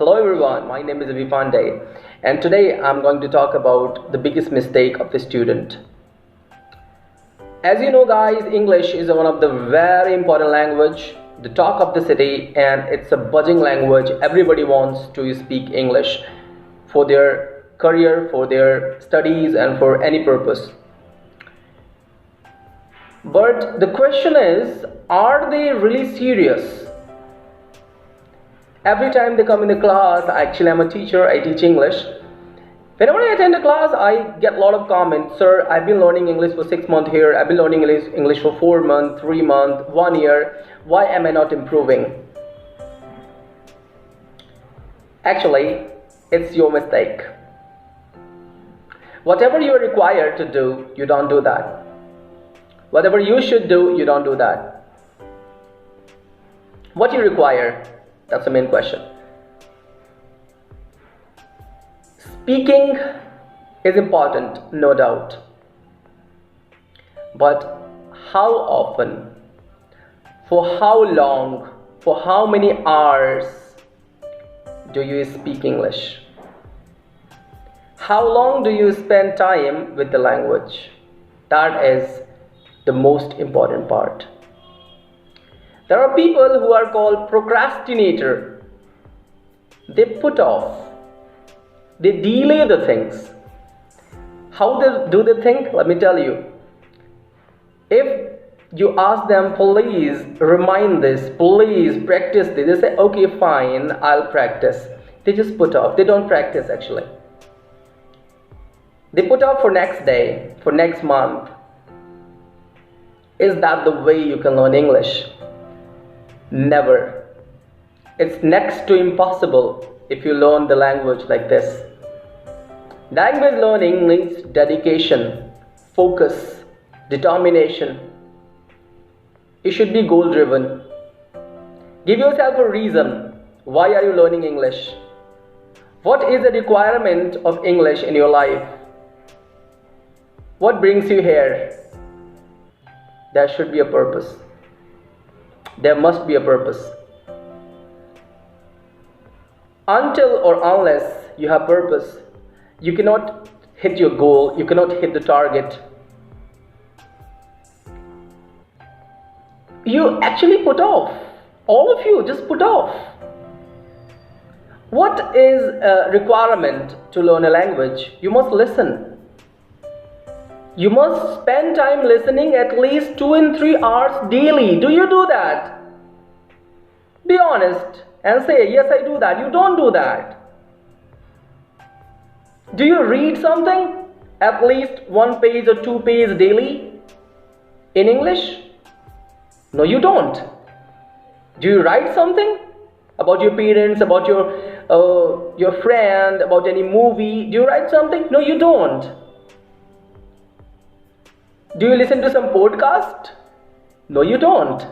Hello everyone, my name is Vipande and today I'm going to talk about the biggest mistake of the student. As you know guys, English is one of the very important language, the talk of the city, and it's a buzzing language. Everybody wants to speak English for their career, for their studies and for any purpose. But the question is, are they really serious? Every time they come in the class, actually I'm a teacher, I teach English. Whenever I attend a class, I get a lot of comments. Sir, I've been learning English for 6 months here. I've been learning English for 4 months, 3 months, 1 year. Why am I not improving? Actually, it's your mistake. Whatever you are required to do, you don't do that. Whatever you should do, you don't do that. What you require? That's the main question. Speaking is important, no doubt. But how often? For how long? For how many hours do you speak English? How long do you spend time with the language? That is the most important part. There are people who are called procrastinator. They put off. They delay the things. How do they think? Let me tell you. If you ask them, please remind this, please practice this, they say, okay, fine, I'll practice. They just put off. They don't practice actually. They put off for next day, for next month. Is that the way you can learn English? Never. It's next to impossible if you learn the language like this. Language learning needs dedication, focus, determination. You should be goal driven. Give yourself a reason. Why are you learning English? What is the requirement of English in your life? What brings you here? There should be a purpose. There must be a purpose. Until or unless you have purpose, you cannot hit your goal, you cannot hit the target. You actually put off. All of you just put off. What is a requirement to learn a language? You must listen. You must spend time listening at least 2 and 3 hours daily. Do you do that? Be honest and say, yes, I do that. You don't do that. Do you read something? At least 1 page or 2 pages daily in English? No, you don't. Do you write something about your parents, about your friend, about any movie? Do you write something? No, you don't. Do you listen to some podcast? No, you don't.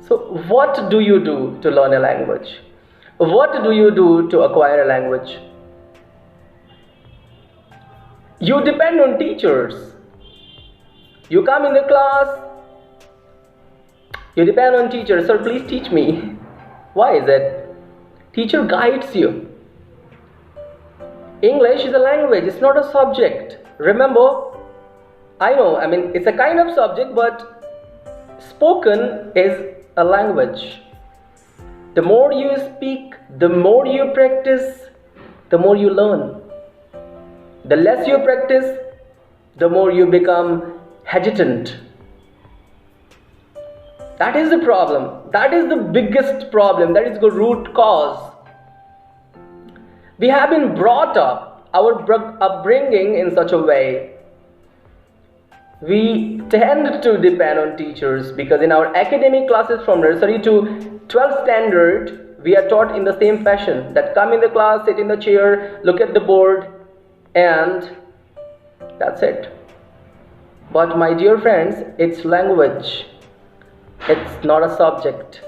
So what do you do to learn a language? What do you do to acquire a language? You depend on teachers. You come in the class, you depend on teachers. Sir, please teach me. Why is it? Teacher guides you. English is a language, it's not a subject. Remember, I know, it's a kind of subject, but spoken is a language. The more you speak, the more you practice, the more you learn. The less you practice, the more you become hesitant. That is the problem. That is the biggest problem. That is the root cause. We have been brought up, our upbringing in such a way. We tend to depend on teachers because in our academic classes from nursery to 12th standard, we are taught in the same fashion that come in the class, sit in the chair, look at the board, and that's it. But my dear friends, it's language. It's not a subject.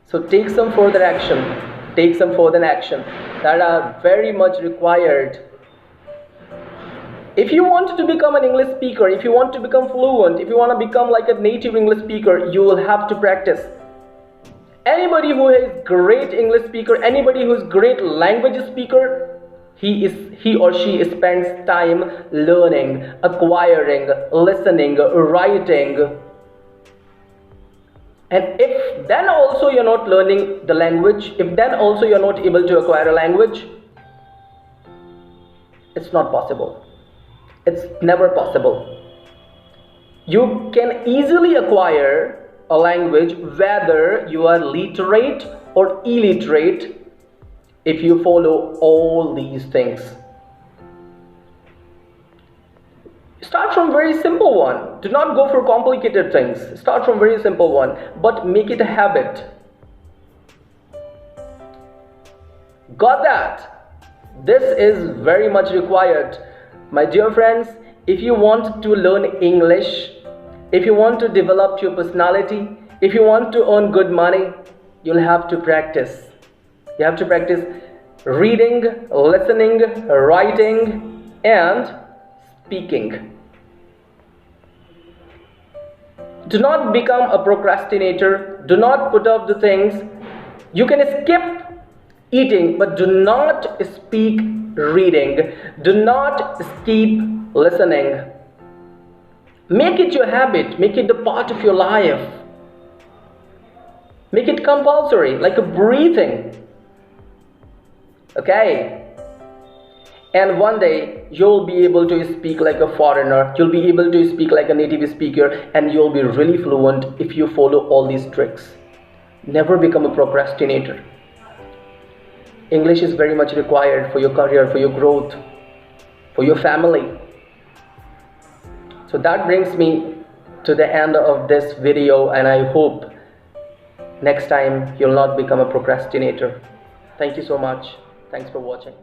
So take some further action. Take some further action that are very much required. If you want to become an English speaker, if you want to become fluent, if you want to become like a native English speaker, you will have to practice. Anybody who is great English speaker, anybody who is great language speaker, he or she spends time learning, acquiring, listening, writing. And if then also you're not learning the language, if then also you're not able to acquire a language, it's not possible. It's never possible. You can easily acquire a language whether you are literate or illiterate if you follow all these things. Start from very simple one. Do not go for complicated things. Start from very simple one, but make it a habit. Got that? This is very much required. My dear friends, if you want to learn English, if you want to develop your personality, if you want to earn good money, you'll have to practice. You have to practice reading, listening, writing, and speaking. Do not become a procrastinator. Do not put off the things. You can skip eating, but do not speak reading. Do not skip listening. Make it your habit. Make it the part of your life. Make it compulsory, like a breathing. Okay? And one day you'll be able to speak like a foreigner. You'll be able to speak like a native speaker, and you'll be really fluent if you follow all these tricks. Never become a procrastinator. English is very much required for your career, for your growth, for your family. So that brings me to the end of this video, and I hope next time you'll not become a procrastinator. Thank you so much. Thanks for watching.